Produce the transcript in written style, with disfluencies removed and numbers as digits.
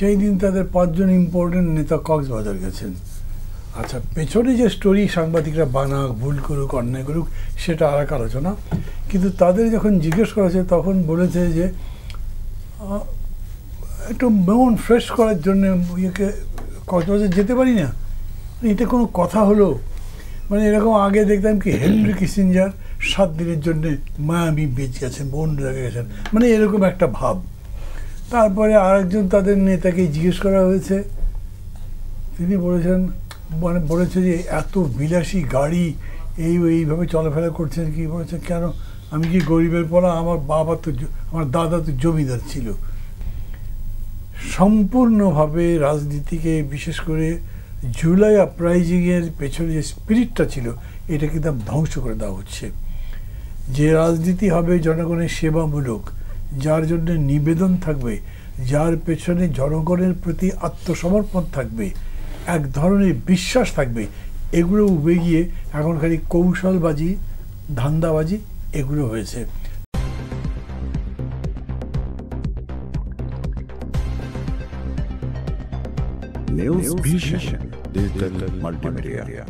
সেই দিন তাদের 5 জন ইম্পর্টেন্ট নেতা কক্সবাজার গেছেন। আচ্ছা, পেছনে যে স্টোরি সাংবাদিকরা বানাক, ভুল করুক, অন্যায় করুক, সেটা আর এক আলোচনা। কিন্তু তাদের যখন জিজ্ঞেস করা হয়েছে তখন বলেছে যে একটু মন ফ্রেশ করার জন্য ইয়েকে কক্সবাজার যেতে পারি না। এটা কোনো কথা হলো? মানে এরকম আগে দেখতাম কি হেনরি কিসিঞ্জার 7 দিনের জন্য মায়ামি বিচ গেছেন, বোন রেখে গেছেন, মানে এরকম একটা ভাব। তারপরে আরেকজন তাদের নেতাকে জিজ্ঞেস করা হয়েছে, তিনি বলেছেন, মানে বলেছে যে এত বিলাসী গাড়ি এইভাবে চলাফেরা করছেন কি? বলেছেন কেন, আমি কি গরিবের পড়া? আমার বাবা তো, আমার দাদা তো জমিদার ছিল। সম্পূর্ণভাবে রাজনীতিকে, বিশেষ করে জুলাই আপরাইজিংয়ের পেছনে যে স্পিরিটটা ছিল, এটা কিন্তু ধ্বংস করে দেওয়া হচ্ছে। যে রাজনীতি হবে জনগণের সেবামূলক, যার জন্য নিবেদন থাকবে, যার পেছনে জনগণের প্রতি আত্মসমর্পণ থাকবে, এক ধরনের বিশ্বাস থাকবে, এগুলো উবে গিয়ে এখন খালি কৌশলবাজি, ধান্দাবাজি এগুলো হয়েছে। News Vision Digital Multimedia.